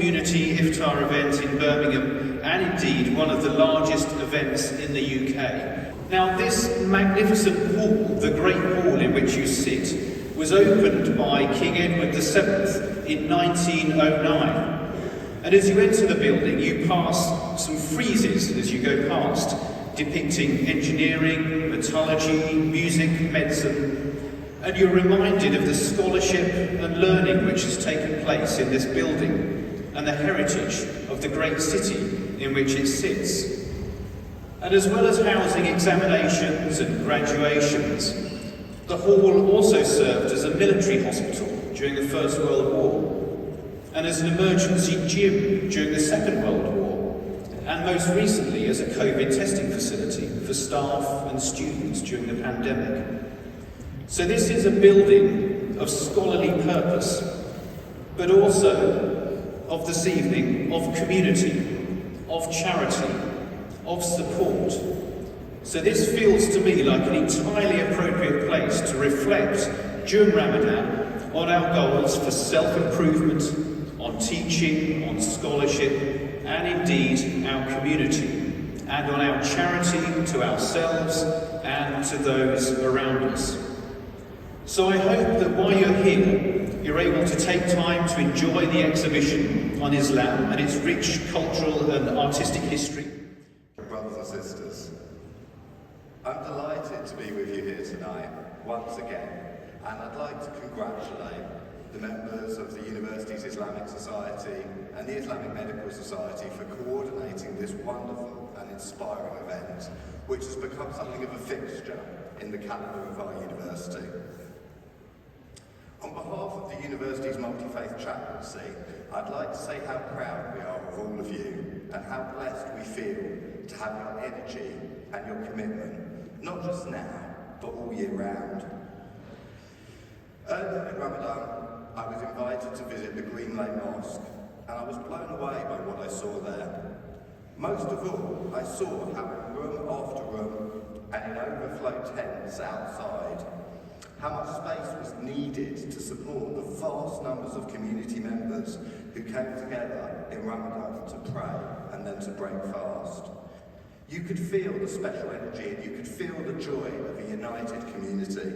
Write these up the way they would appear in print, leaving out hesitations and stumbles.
community Iftar event in Birmingham, and indeed one of the largest events in the UK. Now, this magnificent hall, the Great Hall in which you sit, was opened by King Edward VII in 1909. And as you enter the building, you pass some friezes as you go past, depicting engineering, metallurgy, music, medicine, and you're reminded of the scholarship and learning which has taken place in this building and the heritage of the great city in which it sits. And as well as housing examinations and graduations, the hall also served as a military hospital during the First World War, and as an emergency gym during the Second World War, and most recently as a COVID testing facility for staff and students during the pandemic. So this is a building of scholarly purpose, but also of this evening of community, of charity, of support. So this feels to me like an entirely appropriate place to reflect during Ramadan on our goals for self-improvement, on teaching, on scholarship, and indeed our community, and on our charity to ourselves and to those around us. So I hope that while you're here, you're able to take time to enjoy the exhibition on Islam and its rich cultural and artistic history. Brothers and sisters, I'm delighted to be with you here tonight, once again, and I'd like to congratulate the members of the University's Islamic Society and the Islamic Medical Society for coordinating this wonderful and inspiring event, which has become something of a fixture in the calendar of our university. On behalf of the University's Multi-Faith Chaplaincy, I'd like to say how proud we are of all of you and how blessed we feel to have your energy and your commitment, not just now, but all year round. Earlier in Ramadan, I was invited to visit the Green Lane Mosque, and I was blown away by what I saw there. Most of all, I saw how in room after room and in overflow tents outside, how much space was needed to support the vast numbers of community members who came together in Ramadan to pray and then to break fast. You could feel the special energy and you could feel the joy of a united community.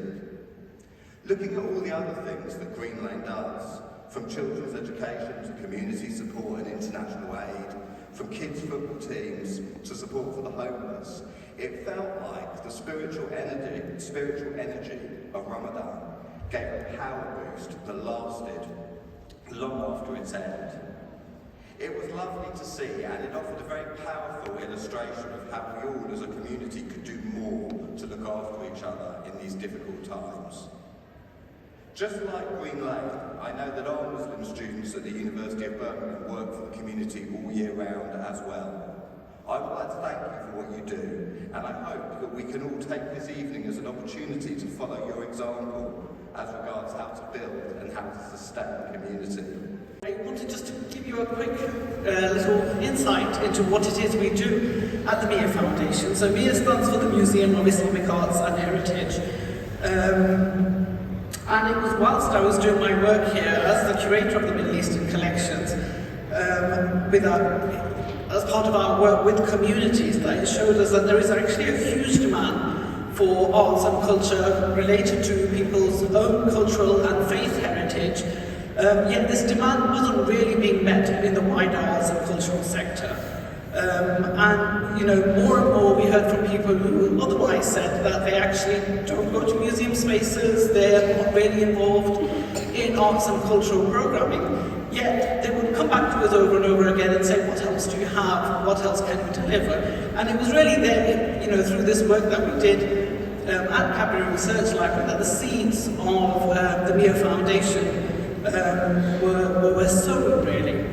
Looking at all the other things that Green Lane does, from children's education to community support and international aid, from kids' football teams to support for the homeless, it felt like the spiritual energy of Ramadan gave a power boost that lasted long after its end. It was lovely to see, and it offered a very powerful illustration of how we all as a community could do more to look after each other in these difficult times. Just like Green Lane, I know that our Muslim students at the University of Birmingham work for the community all year round as well. I would like to thank you for what you do, and I hope that we can all take this evening as an opportunity to follow your example as regards how to build and how to sustain community. I wanted just to give you a quick little insight into what it is we do at the MIA Foundation. So MIA stands for the Museum of Islamic Arts and Heritage. And it was whilst I was doing my work here as the curator of the Middle Eastern collections, as part of our work with communities, that it showed us that there is actually a huge demand for arts and culture related to people's own cultural and faith heritage, yet this demand wasn't really being met in the wider arts and cultural sector. And you know, more and more we heard from people who otherwise said that they actually don't go to museum spaces, they're not really involved in arts and cultural programming, yet they would come back to us over and over again and say, what else do you have, what else can you deliver? And it was really there, you know, through this work that we did at Cadbury Research Library that the seeds of the MIA Foundation were sown, really.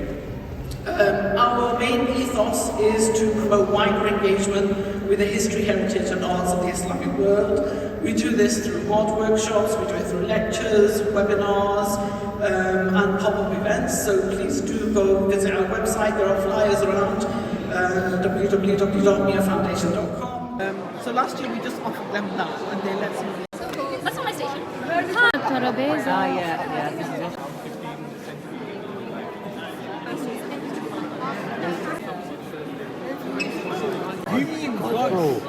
Our main ethos is to promote wider engagement with the history, heritage and arts of the Islamic world. We do this through art workshops, we do it through lectures, webinars and pop-up events, so please do go visit our website. There are flyers around, www.miafoundation.com. So last year we just offered them that and they let some... That's not my station. Tarabeza. Yeah. This is it. Cool.